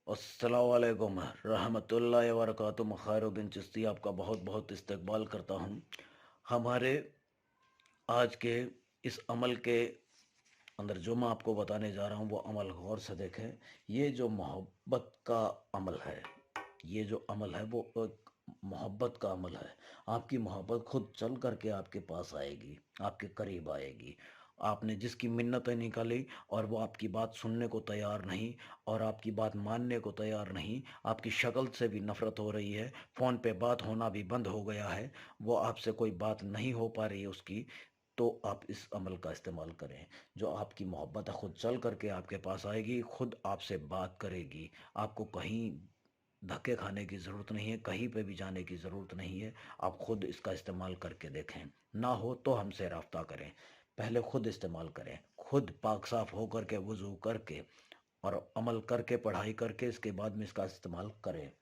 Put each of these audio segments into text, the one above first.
अस्सलाम वालेकुम रहमतुल्लाहि व बरकातुहू। खैरुद्दीन चिश्ती आपका बहुत बहुत इस्तकबाल करता हूँ। हमारे आज के इस अमल के अंदर जो मैं आपको बताने जा रहा हूँ वो अमल गौर से देखें। ये जो मोहब्बत का अमल है, ये जो अमल है वो एक मोहब्बत का अमल है। आपकी मोहब्बत खुद चल करके आपके पास आएगी, आपके करीब आएगी। आपने जिसकी मिन्नतें निकाली और वो आपकी बात सुनने को तैयार नहीं और आपकी बात मानने को तैयार नहीं, आपकी शक्ल से भी नफ़रत हो रही है, फ़ोन पे बात होना भी बंद हो गया है, वो आपसे कोई बात नहीं हो पा रही है उसकी, तो आप इस अमल का इस्तेमाल करें। जो आपकी मोहब्बत है खुद चल करके आपके पास आएगी, खुद आपसे बात करेगी। आपको कहीं धक्के खाने की ज़रूरत नहीं है, कहीं पे भी जाने की ज़रूरत नहीं है। आप खुद इसका इस्तेमाल करके देखें। ना हो तो हमसे रब्ता करें। पहले खुद इस्तेमाल करें, खुद पाक साफ हो करके वज़ू करके और अमल करके पढ़ाई करके इसके बाद में इसका इस्तेमाल करें।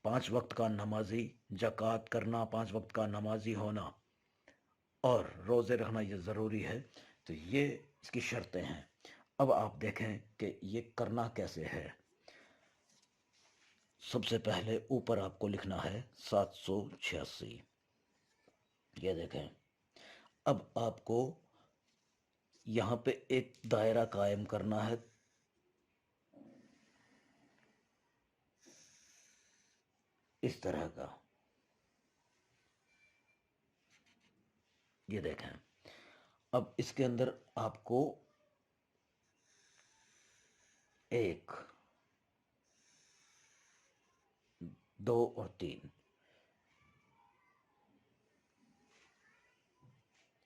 5 वक्त का नमाजी, ज़कात करना, 5 वक्त का नमाजी होना और रोज़े रखना ये ज़रूरी है। तो ये इसकी शर्तें हैं। अब आप देखें कि ये करना कैसे है। सबसे पहले ऊपर आपको लिखना है 786। ये देखें। अब आपको यहाँ पे एक दायरा कायम करना है, इस तरह का। ये देखें। अब इसके अंदर आपको 1, 2 और 3,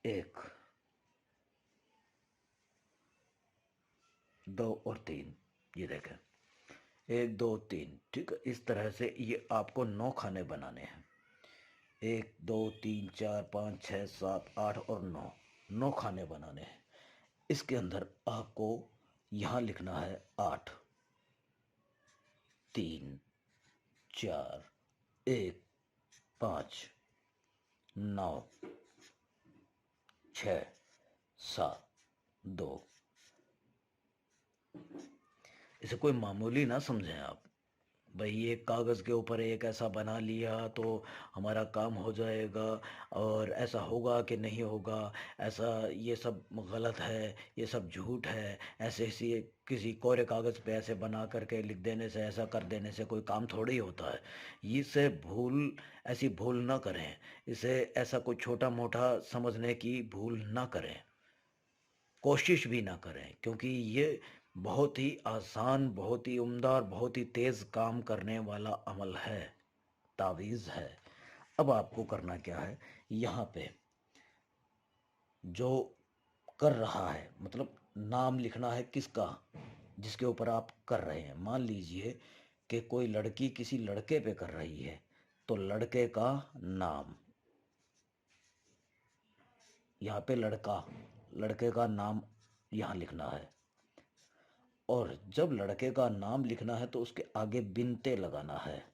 1, 2 और 3, ये देखें। 1, 2, 3, ठीक है। इस तरह से ये आपको 9 खाने बनाने हैं। 1, 2, 3, 4, 5, 6, 7, 8 और 9, 9 खाने बनाने हैं। इसके अंदर आपको यहाँ लिखना है 8, 3, 4, 1, 5, 9, 6, 7, 2। इसे कोई मामूली ना समझें आप। भाई ये कागज़ के ऊपर एक ऐसा बना लिया तो हमारा काम हो जाएगा और ऐसा होगा कि नहीं होगा, ऐसा, ये सब गलत है, ये सब झूठ है। ऐसे ऐसी किसी कोरे कागज़ पे ऐसे बना करके लिख देने से, ऐसा कर देने से कोई काम थोड़ी होता है। इसे भूल, ऐसी भूल ना करें। इसे ऐसा कोई छोटा मोटा समझने की भूल ना करें, कोशिश भी ना करें, क्योंकि ये बहुत ही आसान, बहुत ही उम्दा और बहुत ही तेज़ काम करने वाला अमल है, तावीज़ है। अब आपको करना क्या है, यहाँ पे जो कर रहा है, मतलब नाम लिखना है किसका, जिसके ऊपर आप कर रहे हैं। मान लीजिए कि कोई लड़की किसी लड़के पे कर रही है, तो लड़के का नाम, यहाँ पे लड़का, लड़के का नाम यहाँ लिखना है। और जब लड़के का नाम लिखना है तो उसके आगे बिनते लगाना है,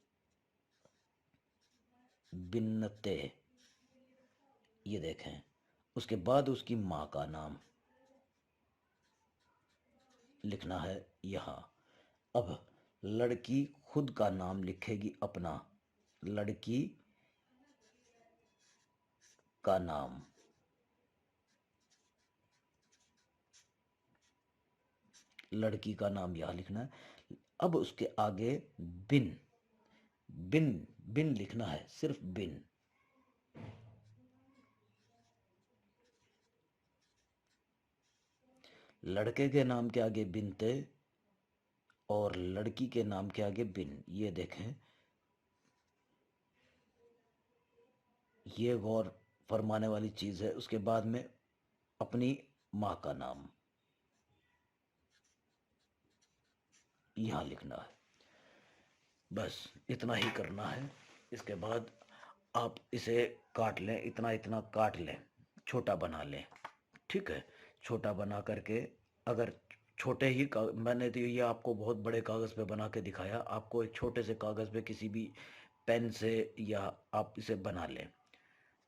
बिन्नते। ये देखें। उसके बाद उसकी माँ का नाम लिखना है यहाँ। अब लड़की खुद का नाम लिखेगी अपना, लड़की का नाम, लड़की का नाम यहाँ लिखना है। अब उसके आगे बिन, बिन, बिन लिखना है, सिर्फ बिन। लड़के के नाम के आगे बिनते और लड़की के नाम के आगे बिन। ये देखें। ये गौर फरमाने वाली चीज़ है। उसके बाद में अपनी माँ का नाम यहाँ लिखना है। बस इतना ही करना है। इसके बाद आप इसे काट लें, इतना इतना काट लें, छोटा बना लें। ठीक है। छोटा बना करके, अगर छोटे ही मैंने तो ये आपको बहुत बड़े कागज़ पे बना के दिखाया, आपको एक छोटे से कागज़ पे किसी भी पेन से या आप इसे बना लें।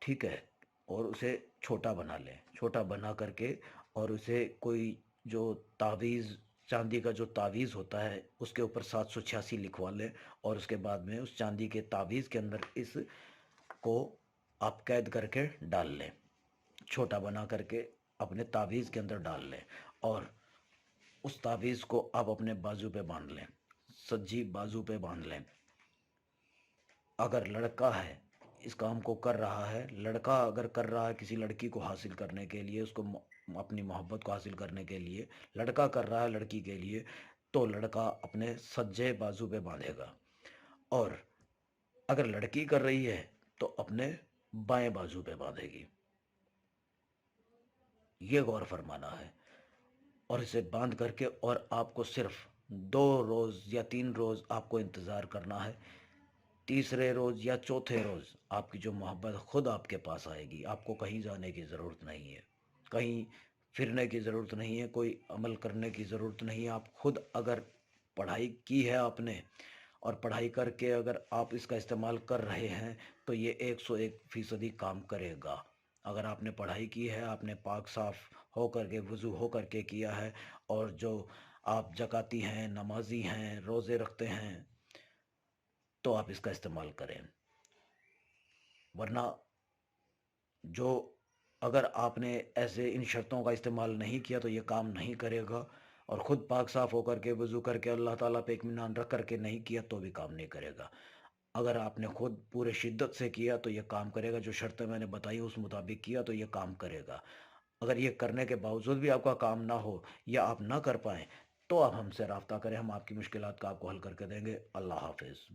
ठीक है। और उसे छोटा बना लें, छोटा बना करके और उसे कोई जो तावीज़ چاندی کا جو تعویذ ہوتا ہے اس کے اوپر 786 لکھوا لیں، اور اس کے بعد میں اس چاندی کے تعویذ کے اندر اس کو آپ قید کر کے ڈال لیں، چھوٹا بنا کر کے اپنے تعویذ کے اندر ڈال لیں، اور اس تعویذ کو آپ اپنے بازو پہ باندھ لیں، سجی بازو پہ باندھ لیں۔ اگر لڑکا ہے اس کام کو کر رہا ہے، لڑکا اگر کر رہا ہے کسی لڑکی کو حاصل کرنے کے لیے، اس کو اپنی محبت کو حاصل کرنے کے لیے لڑکا کر رہا ہے لڑکی کے لیے، تو لڑکا اپنے سجے بازو پہ باندھے گا، اور اگر لڑکی کر رہی ہے تو اپنے بائیں بازو پہ باندھے گی۔ یہ غور فرمانا ہے، اور اسے باندھ کر کے اور آپ کو صرف 2 روز یا 3 روز آپ کو انتظار کرنا ہے۔ تیسرے روز یا چوتھے روز آپ کی جو محبت خود آپ کے پاس آئے گی، آپ کو کہیں جانے کی ضرورت نہیں ہے، کہیں پھرنے کی ضرورت نہیں ہے، کوئی عمل کرنے کی ضرورت نہیں ہے۔ آپ خود اگر پڑھائی کی ہے آپ نے، اور پڑھائی کر کے اگر آپ اس کا استعمال کر رہے ہیں، تو یہ 101% کام کرے گا۔ اگر آپ نے پڑھائی کی ہے، آپ نے پاک صاف ہو کر کے وضو ہو کر کے کیا ہے، اور جو آپ زکاتی ہیں، نمازی ہیں، روزے رکھتے ہیں، تو آپ اس کا استعمال کریں، ورنہ جو اگر آپ نے ایسے ان شرطوں کا استعمال نہیں کیا تو یہ کام نہیں کرے گا، اور خود پاک صاف ہو کر کے وضو کر کے اللہ تعالیٰ پہ اطمینان رکھ کر کے نہیں کیا تو بھی کام نہیں کرے گا۔ اگر آپ نے خود پورے شدت سے کیا تو یہ کام کرے گا، جو شرطیں میں نے بتائی اس مطابق کیا تو یہ کام کرے گا۔ اگر یہ کرنے کے باوجود بھی آپ کا کام نہ ہو یا آپ نہ کر پائیں، تو آپ ہم سے رابطہ کریں، ہم آپ کی مشکلات کا آپ کو حل کر کے دیں گے۔ اللہ حافظ۔